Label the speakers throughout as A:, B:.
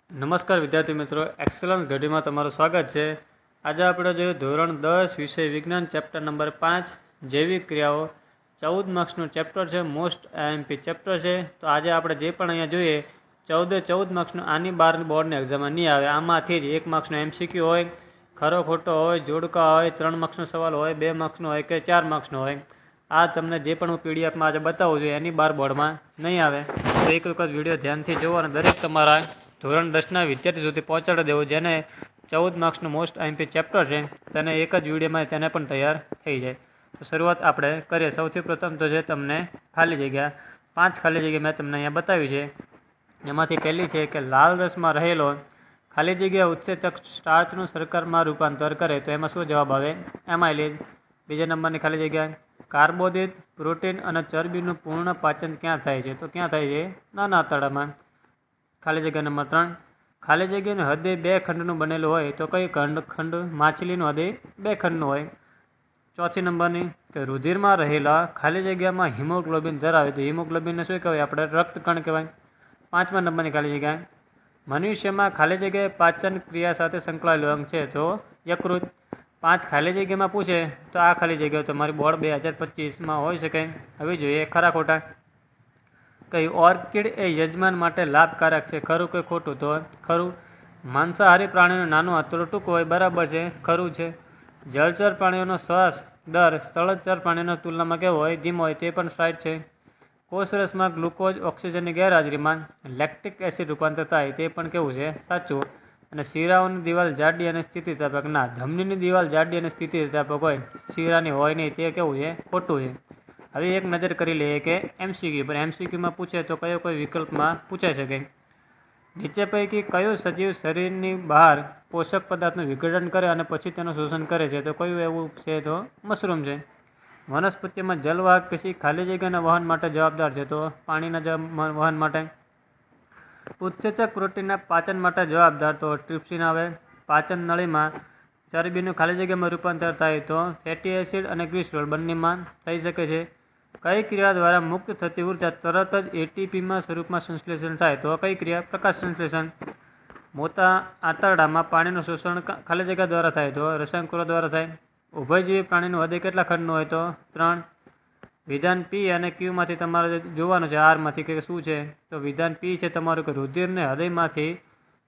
A: નમસ્કાર વિદ્યાર્થી મિત્રો, એક્સલન્સ ઘડીમાં તમારું સ્વાગત છે. આજે આપણે જોઈએ ધોરણ 10 વિષય વિજ્ઞાન ચેપ્ટર નંબર 5 જૈવિક ક્રિયાઓ. 14 માર્ક્સનું ચેપ્ટર છે, મોસ્ટ આઈએમપી ચેપ્ટર છે. તો આજે આપણે જે પણ અહીંયા જોઈએ 14 માર્ક્સનું આની બાર બોર્ડની એક્ઝામમાં નહીં આવે. આમાંથી જ 1 માર્ક્સનો એમસીક્યુ હોય, ખરો ખોટો હોય, જોડકા હોય, 3 માર્ક્સનો સવાલ હોય, 2 માર્ક્સનો હોય કે 4 માર્ક્સનો હોય. આ તમને જે પણ હું પીડીએફમાં આજે બતાવું છું એની બાર બોર્ડમાં નહીં આવે. તો એક વખત વિડીયો ધ્યાનથી જુઓ અને દરેક તમારા ધોરણ 10ના વિદ્યાર્થી સુધી પહોંચાડી દેવું. જેને 14 માર્ક્સનું મોસ્ટ આઈએમપી ચેપ્ટર છે તેને એક જ વિડીયોમાં તેને પણ તૈયાર થઈ જાય. તો શરૂઆત આપણે કરીએ. સૌથી પ્રથમ તો છે તમને ખાલી જગ્યા. 5 ખાલી જગ્યા મેં તમને અહીંયા બતાવી છે. એમાંથી પહેલી છે કે લાલ રસમાં રહેલો ખાલી જગ્યા ઉત્સેચક સ્ટાર્ચનું શર્કરામાં રૂપાંતર કરે તો એમાં શું જવાબ આવે? એમાઇલેજ. બીજા નંબરની ખાલી જગ્યા કાર્બોદિત, પ્રોટીન અને ચરબીનું પૂર્ણ પાચન ક્યાં થાય છે? તો ક્યાં થાય છે? નાના આંતરડામાં. ખાલી જગ્યા નંબર 3 ખાલી જગ્યાનું હૃદય 2 ખંડનું બનેલું હોય તો કઈ ખંડ? માછલીનું હૃદય 2 ખંડનું હોય. ચોથી નંબરની કે રુધિરમાં રહેલા ખાલી જગ્યામાં હિમોગ્લોબિન ધરાવે તો હિમોગ્લોબિનને શું કહેવાય? આપણે રક્તકણ કહેવાય. 5મા નંબરની ખાલી જગ્યા મનુષ્યમાં ખાલી જગ્યાએ પાચન ક્રિયા સાથે સંકળાયેલું અંગ છે તો યકૃત. 5 ખાલી જગ્યામાં પૂછે તો આ ખાલી જગ્યાઓ તમારી બોર્ડ 2025માં હોઈ શકે. હવે જોઈએ ખરા ખોટા. કઈ ઓર્કિડ એ યજમાન માટે લાભકારક છે? ખરું કે ખોટું? તો ખરું. માંસાહારી પ્રાણીનું નાનું આંતરડું ટૂંકું હોય, બરાબર છે, ખરું છે. જળચર પ્રાણીઓનો શ્વાસ દર સ્થળચર પ્રાણીઓની તુલનામાં કેવો હોય? ધીમો હોય, તે પણ રાઈટ છે. કોષરસમાં ગ્લુકોઝ ઓક્સિજનની ગેરહાજરીમાં લેક્ટિક એસિડ રૂપાંતર થાય, તે પણ કેવું છે? સાચું. અને શિરાઓની દિવાલ જાડી અને સ્થિતિસ્થાપક ના. ધમનીની દિવાલ જાડી અને સ્થિતિસ્થાપક હોય, શિરાની હોય નહીં, તે કેવું છે? ખોટું છે. હવે એક નજર કરી લઈએ કે એમસીક્યુ પર. એમસીક્યુમાં પૂછે તો કયો કોઈ વિકલ્પમાં પૂછાઈ શકે? નીચે પૈકી કયું સજીવ શરીરની બહાર પોષક પદાર્થનું વિઘટન કરે અને પછી તેનું શોષણ કરે છે? તો કયું એવું છે? તો મશરૂમ છે. વનસ્પતિમાં જલવાહક પેશી ખાલી જગ્યાના વહન માટે જવાબદાર છે તો પાણીના વહન માટે. ઉત્સેચક પ્રોટીનના પાચન માટે જવાબદાર તો ટ્રિપ્સિન આવે. પાચન નળીમાં ચરબીનું ખાલી જગ્યામાં રૂપાંતર થાય તો ફેટી એસિડ અને ગ્લિસરોલ બંનેમાં થઈ શકે છે. કઈ ક્રિયા દ્વારા મુક્ત થતી ઉર્જા તરત જ એટીપીમાં સ્વરૂપમાં સંશ્લેષણ થાય? તો કઈ ક્રિયા? પ્રકાશ સંશ્લેષણ. મોટા આંતરડામાં પાણીનું શોષણ ખાલી જગ્યા દ્વારા થાય તો રસાયણકુરો દ્વારા થાય. ઉભયજીવી પ્રાણીનું હૃદય કેટલા ખંડનું હોય? તો 3. વિધાન પી અને ક્યુમાંથી તમારે જોવાનું છે આરમાંથી કે શું છે? તો વિધાન પી છે તમારું કે રુધિરને હૃદયમાંથી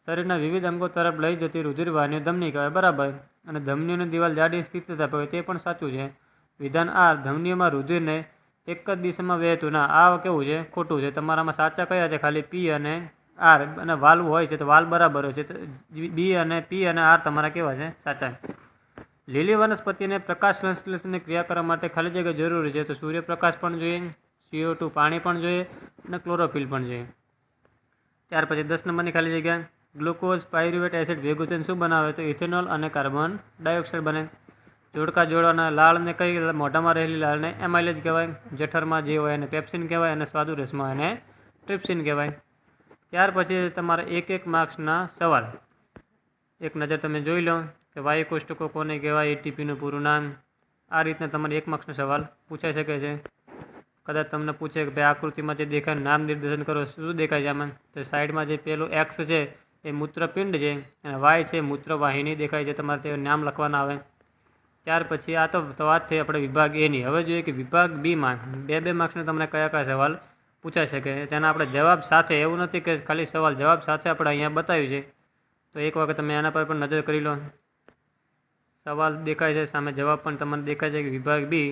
A: શરીરના વિવિધ અંગો તરફ લઈ જતી રુધિરવાહિનીઓ ધમની કહેવાય, બરાબર. અને ધમનીઓની દિવાલ જાડી સ્થિતિસ્થાપક હોય, તે પણ સાચું છે. વિધાન આર ધમનીઓમાં રુધિરને એક જ દિશામાં વહેતું ના. આ કેવું છે? ખોટું છે. તમારામાં સાચા કયા છે? ખાલી પી અને આર. અને વાલ્વ હોય છે તો વાલ્વ બરાબર હોય છે. બી અને પી અને આર તમારા કેવા છે? સાચા. લીલી વનસ્પતિને પ્રકાશ સંશ્લેષણની ક્રિયા કરવા માટે ખાલી જગ્યા જરૂરી છે તો સૂર્યપ્રકાશ પણ જોઈએ, CO2 પાણી પણ જોઈએ અને ક્લોરોફિલ પણ જોઈએ. ત્યાર પછી 10 નંબરની ખાલી જગ્યા ગ્લુકોઝ પાયરુવેટ એસિડ ભેગું થઈને શું બનાવે? તો ઇથેનોલ અને કાર્બન ડાયોક્સાઇડ બને. જોડકા જોડવાના લાળને કઈ? મોઢામાં રહેલી લાળને એમાઇલેજ કહેવાય. જઠરમાં જે હોય એને પેપ્સિન કહેવાય અને સ્વાદુરસમાં એને ટ્રિપ્સિન કહેવાય. ત્યાર પછી તમારા 1 માર્ક્સના સવાલ એક નજર તમે જોઈ લો કે વાયુ કોષ્ટકો કોને કહેવાય? એટીપીનું પૂરું નામ. આ રીતના તમારે 1 માર્ક્સનો સવાલ પૂછાઈ શકે છે. કદાચ તમને પૂછે કે ભાઈ આકૃતિમાં જે દેખાય નામ નિર્દેશન કરો, શું દેખાય છે આમાં? તો સાઈડમાં જે પેલું એક્સ છે એ મૂત્રપિંડ છે અને વાય છે મૂત્રવાહિની દેખાય છે. તમારે તે નામ લખવાના આવે. ત્યાર પછી આ તો વાત થઈ આપણે વિભાગ એની. હવે જોઈએ કે વિભાગ બીમાં 2 માર્ક્સને તમને કયા કયા સવાલ પૂછાઈ શકે. તેના આપણે જવાબ સાથે, એવું નથી કે ખાલી સવાલ જવાબ સાથે આપણે અહીંયા બતાવ્યું છે. તો એક વખત તમે એના પર પણ નજર કરી લો. સવાલ દેખાય છે સામે, જવાબ પણ તમને દેખાય છે કે વિભાગ બી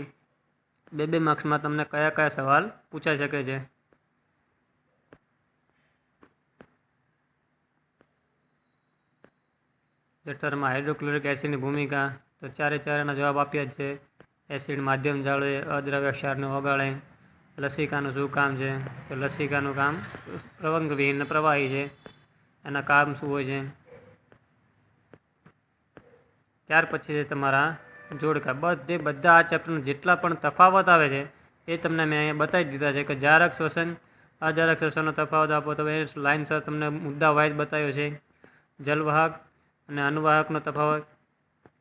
A: 2 માર્ક્સમાં તમને કયા કયા સવાલ પૂછાઈ શકે છે. જઠરમાં હાઇડ્રોક્લોરિક એસિડની ભૂમિકા તો 4 જવાબ આપ્યા જ છે. એસિડ માધ્યમ જાળવે, અદ્રાવ્ય ક્ષારને ઓગાળે. લસિકાનું શું કામ છે? તો લસિકાનું કામ પ્રવંગવિહીન પ્રવાહી છે, એના કામ શું હોય છે? ત્યાર પછી છે તમારા જોડકા. બધા આ ચેપ્ટરના જેટલા પણ તફાવત આવે છે એ તમને મેં અહીંયા બતાવી દીધા છે કે જારક શ્વસન, અજારક શ્વસનનો તફાવત આપો તો એ લાઇનસર તમને મુદ્દા વાઇઝ બતાવ્યો છે. જલવાહક અને અનુવાહકનો તફાવત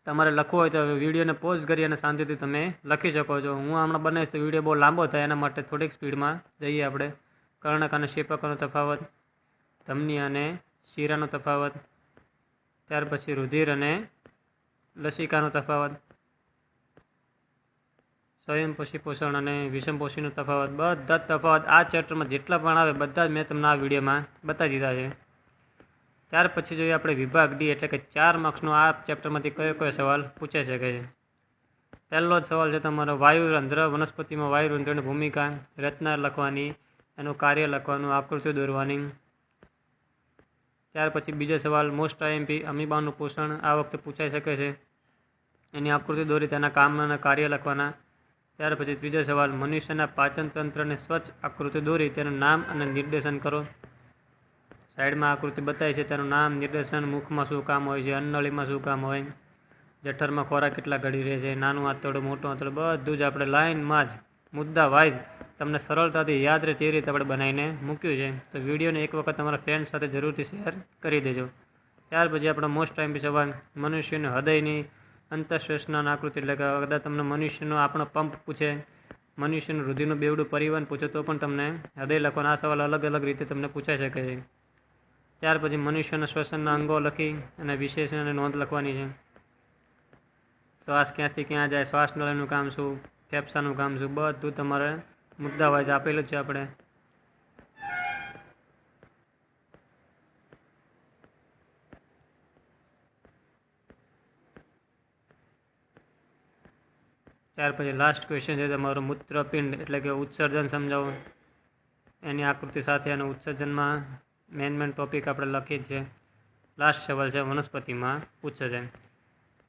A: તમારે લખવો હોય તો વિડીયોને પોઝ કરી અને શાંતિથી તમે લખી શકો છો. હું હમણાં બનાવીશ તો વિડીયો બહુ લાંબો થાય, એના માટે થોડીક સ્પીડમાં જઈએ આપણે. કર્ણક અને શેપકનો તફાવત, ધમની અને શીરાનો તફાવત, ત્યાર પછી રુધિર અને લસિકાનો તફાવત, સ્વયંપોષી પોષણ અને વિષમપોષીનો તફાવત, બધા જ તફાવત આ ચેપ્ટરમાં જેટલા પણ આવે બધા જ મેં તમને આ વિડીયોમાં બતાવી દીધા છે. ત્યાર પછી જોઈએ આપણે વિભાગ ડી એટલે કે 4 માર્ક્સનો આ ચેપ્ટરમાંથી કયો સવાલ પૂછાઈ શકે છે. પહેલો જ સવાલ છે તમારો વાયુરંધ્ર. વનસ્પતિમાં વાયુરંધ્રની ભૂમિકા, રચના લખવાની, એનું કાર્ય લખવાનું, આકૃતિ દોરવાની. ત્યાર પછી બીજો સવાલ મોસ્ટ આઈએમપી અમીબાનું પોષણ આ વખતે પૂછાઈ શકે છે. એની આકૃતિ દોરી તેના કામ અને કાર્ય લખવાના. ત્યાર પછી ત્રીજો સવાલ મનુષ્યના પાચન તંત્રને સ્વચ્છ આકૃતિ દોરી તેનું નામ અને નિર્દેશન કરો. સાઈડમાં આકૃતિ બતાવી છે તેનું નામ, નિર્દેશન, મુખમાં શું કામ હોય છે, અન્નનળીમાં શું કામ હોય, જઠરમાં ખોરાક કેટલા ઘડી રહે છે, નાનું આંતરડું, મોટું આંતરડું, બધું જ આપણે લાઇનમાં જ મુદ્દા વાઇઝ તમને સરળતાથી યાદ રહે તે રીતે આપણે બનાવીને મૂક્યું છે. તો વિડીયોને એક વખત તમારા ફ્રેન્ડ સાથે જરૂરથી શેર કરી દેજો. ત્યાર પછી આપણો મોસ્ટ આઈએમપી સવાલ મનુષ્યનું હૃદયની અંતઃશ્લેષણ આકૃતિ એટલે કે કદાચ તમને મનુષ્યનો આપણો પંપ પૂછે, મનુષ્યનું રુધિરનું બેવડું પરિવહન પૂછે તો પણ તમને હૃદય લખવાના આ સવાલ અલગ અલગ રીતે તમને પૂછાઈ શકે છે. ત્યાર પછી મનુષ્યના શ્વસનના અંગો લખી અને વિશેષણ અને નોંધ લખવાની છે. શ્વાસ ક્યાંથી ક્યાં જાય, શ્વાસ નળીનું કામ શું, ફેફસાનું કામ શું, બધું તમારે મુદ્દા વાઇઝ આપેલું છે આપણે. ત્યાર પછી લાસ્ટ ક્વેશ્ચન છે તમારો મૂત્રપિંડ એટલે કે ઉત્સર્જન સમજાવો. એની આકૃતિ સાથે અને ઉત્સર્જનમાં મેન ટોપિક આપણે લખી છે. લાસ્ટ સવાલ છે વનસ્પતિમાં પૂછે છે.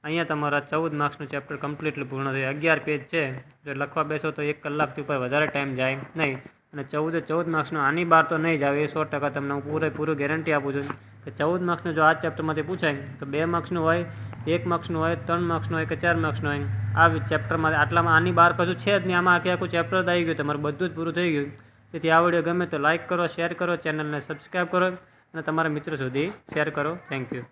A: અહીંયા તમારા 14 માર્ક્સનું ચેપ્ટર કમ્પ્લીટલી પૂર્ણ થયું. 11 પેજ છે. જો લખવા બેસો તો 1 કલાકથી ઉપર વધારે ટાઈમ જાય નહીં. અને 14 માર્ક્સનું આની બહાર તો નહીં જ આવે એ 100% તમને હું પૂરેપૂરું ગેરંટી આપું છું કે 14 માર્ક્સનું જો આ ચેપ્ટરમાંથી પૂછાય તો 2 માર્ક્સનું હોય, 1 માર્ક્સનું હોય, 3 માર્ક્સનું હોય કે 4 માર્ક્સનું હોય. આ ચેપ્ટરમાં આટલામાં આની બહાર કશું છે જ નહીં. આમાં આખું ચેપ્ટર જ આવી ગયું, તમારું બધું જ પૂરું થઈ ગયું. તેથી આ વિડીયો ગમે તો લાઇક કરો, શેર કરો, ચેનલને સબસ્ક્રાઈબ કરો અને તમારા મિત્રો સુધી શેર કરો. Thank you.